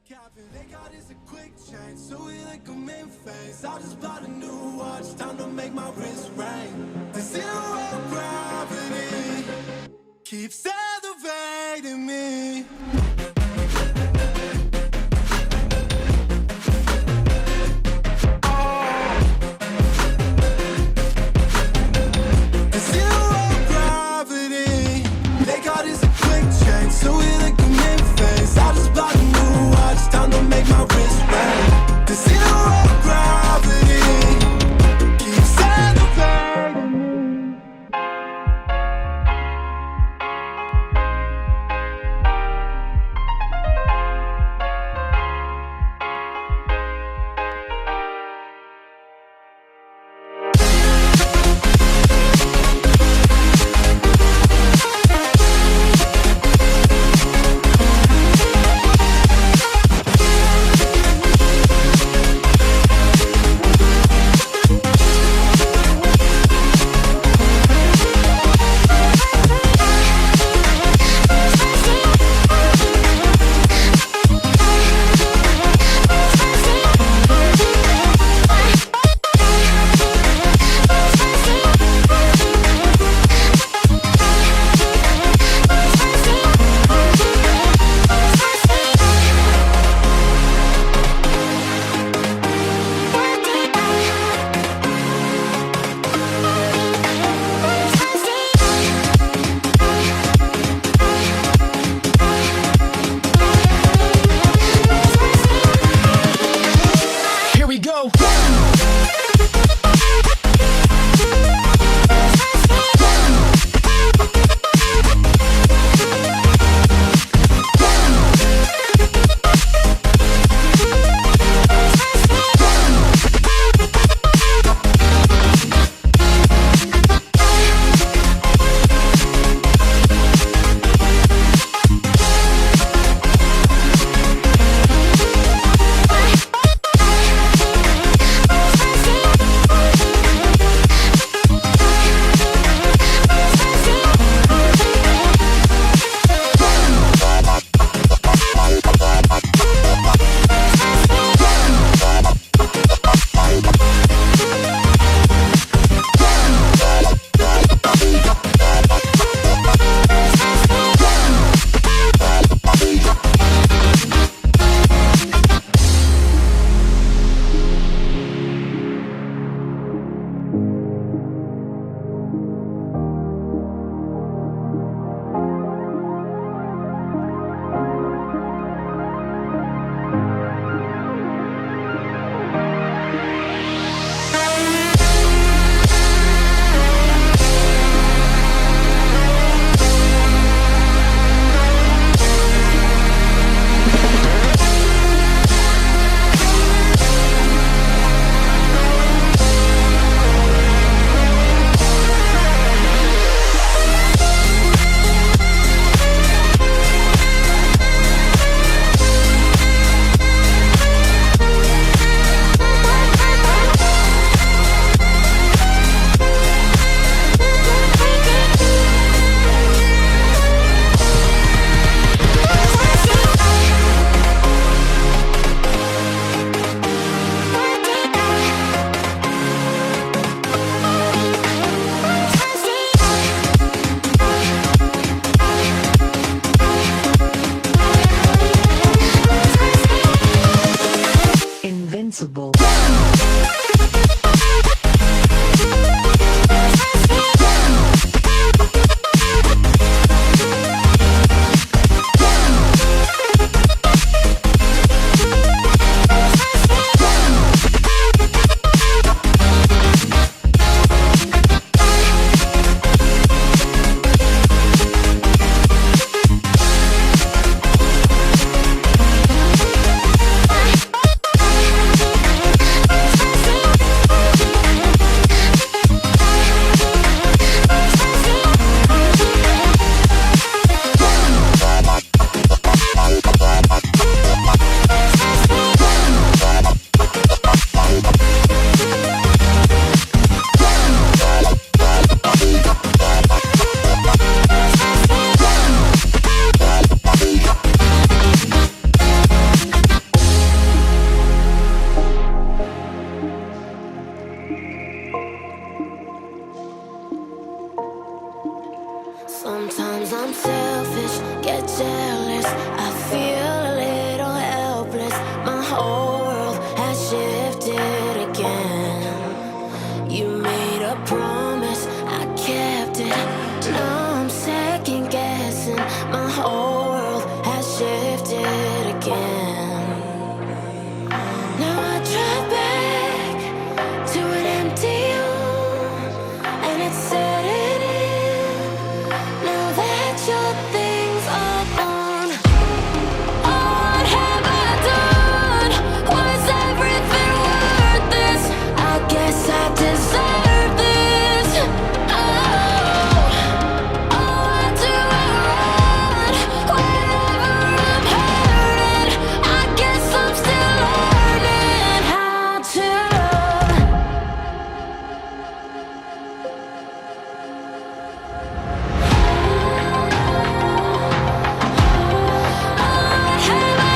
They got is a quick change, so we like a main face. I just bought a new watch, time to make my wrist ring. The zero gravity keeps elevating me. The zero gravity, they got is a quick change, so we like a main face. I just bought a new watch, time to make my wrist ring. The zero gravity keeps elevating me. Invincible. did again. Now I drive back to an empty home, and it's setting in. Now that your things are gone, what have I done? Was everything worth this? I guess I deserve this. Why do I run whenever I'm hurting? I guess I'm still learning how to love. What have I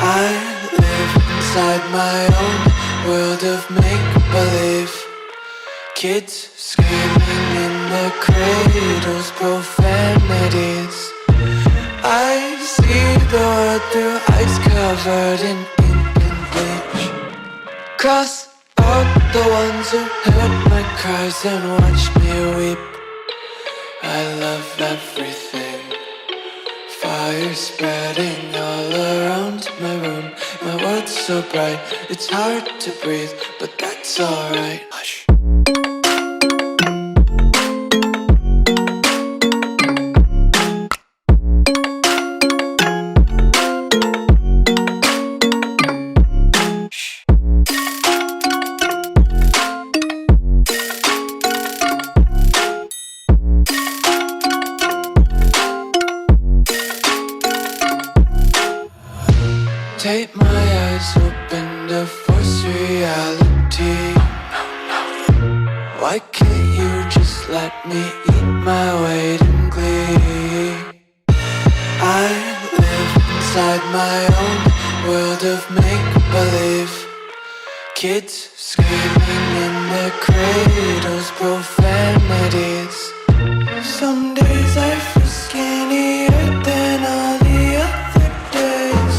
I live inside my own world of make-believe. Kids screaming in their cradles, profanities. I see the world through eyes covered in ink and bleach. Cross out the ones who heard my cries and watched me weep. I love everything. Fire spreading all around my room. My world's so bright, it's hard to breathe, but that's alright. Hush. Take my eyes open to force reality. Why can't you just let me eat my weight in glee? I live inside my own world of make-believe. Kids screaming in their cradles, profanities. Some days I feel skinnier than all the other days.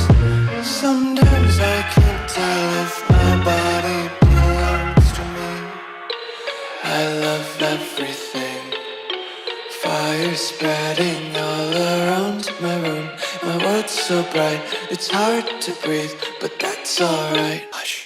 Sometimes I can't tell if my body belongs to me. I love everything. Fire spreading all around my room. My world's so bright, it's hard to breathe, but that's alright. Hush.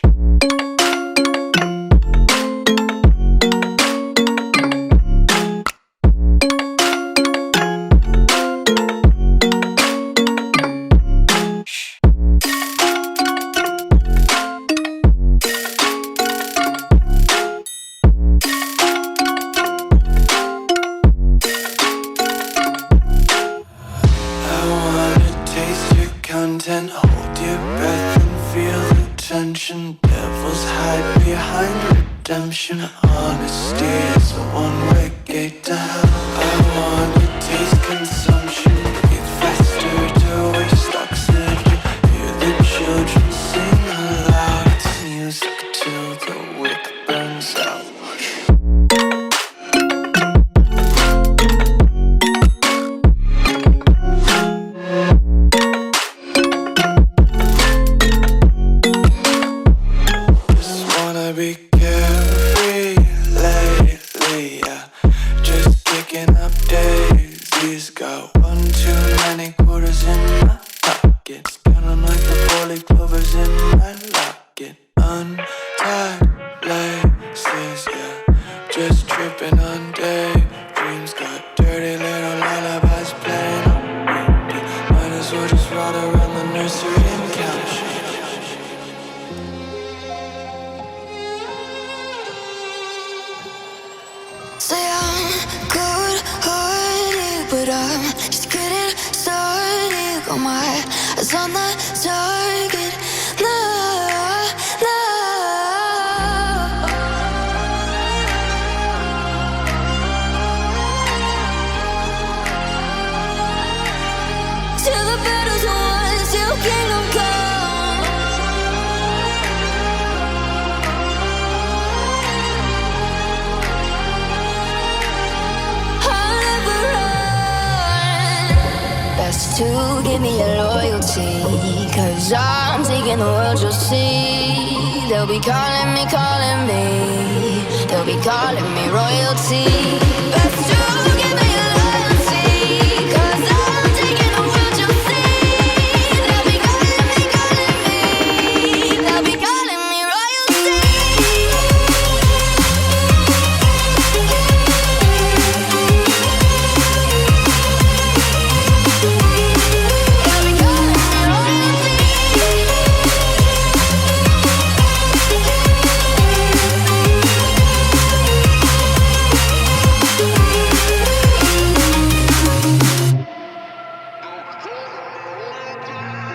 Content, hold your breath and feel the tension. Devils hide behind redemption. Honesty is a one-way gate to hell. I wanna taste consumption, breathe faster to waste oxygen. Hear the children sing aloud. It's music till the wick burns out. Be carefree lately, yeah. Just picking up daisies. Got one too many quarters in my pocket. Counting like the four-leaf clovers in my locket. Untied laces, yeah. Just tripping on daydreams. Got dirty little lullabies playing on repeat. Might as well just ride around the nursery and count sheep. Say I'm good-hearted but I'm just getting started. Got my eyes on the target. No, no. Till the battle's won, till kingdom come. I'll never run. Best to give me your loyalty, 'cause I'm taking the world, you'll see. They'll be calling me, they'll be calling me royalty. Best to give me your loyalty, 'cause I'm taking the world, you'll see. They'll be calling me, they'll be calling me royalty. They'll be calling me royalty.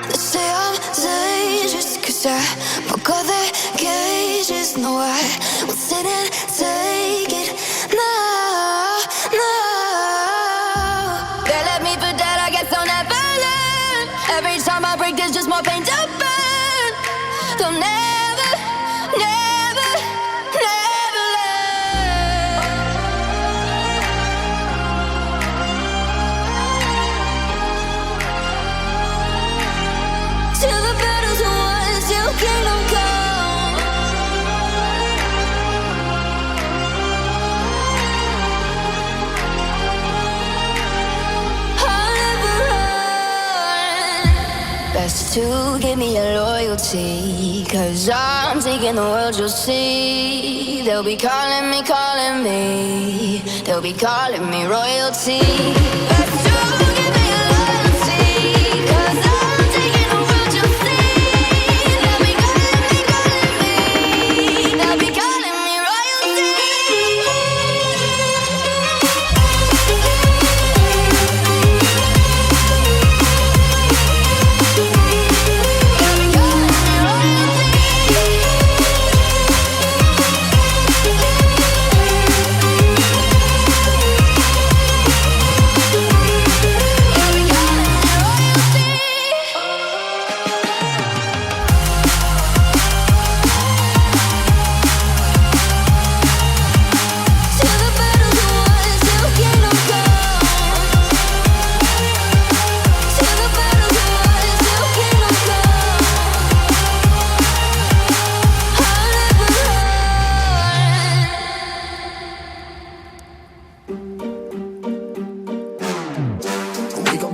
They say I'm dangerous 'cause I broke all the cages. No, I will sit and take it. No, no. They left me for dead, I guess I'll never learn. Every time I break, there's just more pain to burn. They'll never, never, never learn. Till the battle's won, till kingdom come. I'll never run. Best to give me your loyalty, 'cause I'm taking the world, you'll see. They'll be calling me, they'll be calling me royalty. Best to give me your loyalty, 'cause I'm taking the world, you'll see. They'll be calling me, they'll be calling me royalty. They'll be calling me royalty.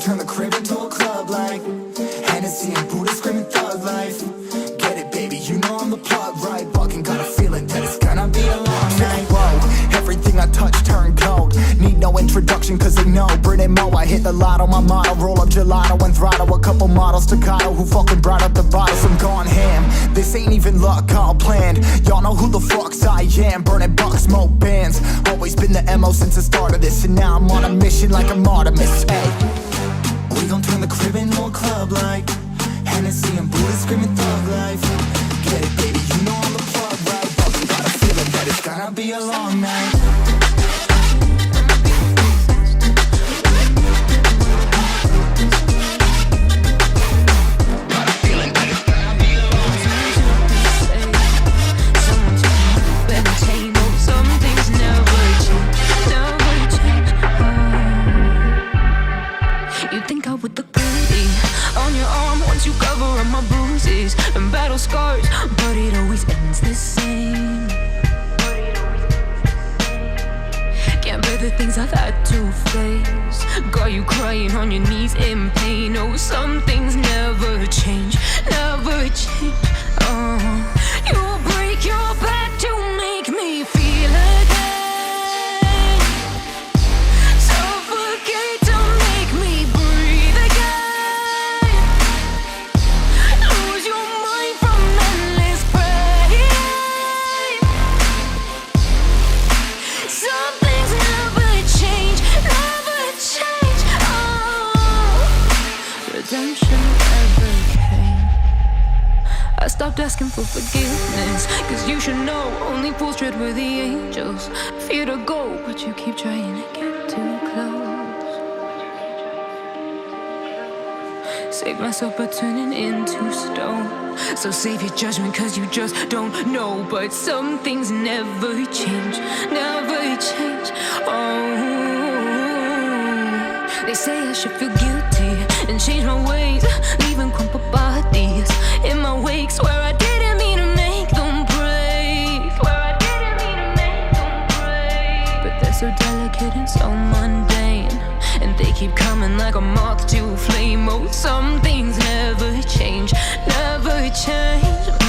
Turn the crib into a club like Hennessy and Buddha screaming thug life. Get it, baby, you know I'm the plug, right? Fucking got a feeling that it's gonna be a long night. Whoa, everything I touch turn cold. Need no introduction, 'cause they know Brit and Mo, I hit the lotto, my motto. Roll up gelato and throttle a couple models staccato who fucking brought up the bottles. I'm gone ham, this ain't even luck, all planned. Y'all know who the fucks I am. Burning bucks, smoke bands. Always been the MO since the start of this, and now I'm on a mission like I'm Artemis. Hey, we gon' turn the crib into a club like Hennessy and Buddha screaming thug life. Get it, baby, you know I'm the plug, right? Fucking got a feeling that it's gonna be a long night. Got a feeling that it's gonna be a long night. Someone told me, better take note, some things never change, never change. You think I would look pretty on your arm once you cover up my bruises and battle scars, but it always ends the same. Can't bear the things I've had to face. Got you crying on your knees in pain. Oh, some things never change, never change. You break your back to make me feel again. Suffocate to make me breathe again. Lose your mind from endless pain. Some things never change, never change. stopped asking for forgiveness. Cause you should know only fools tread with the angels. Fear to go, but you keep trying to get too close. Save myself by turning into stone. So save your judgment cause you just don't know. But some things never change, never change. Oh, they say I should feel guilty and change my ways, leaving crumpled bodies in my wake. Swear I didn't mean to make them break. Swear I didn't mean to make them break. But they're so delicate and so mundane, and they keep coming like a moth to a flame. Oh, some things never change, never change.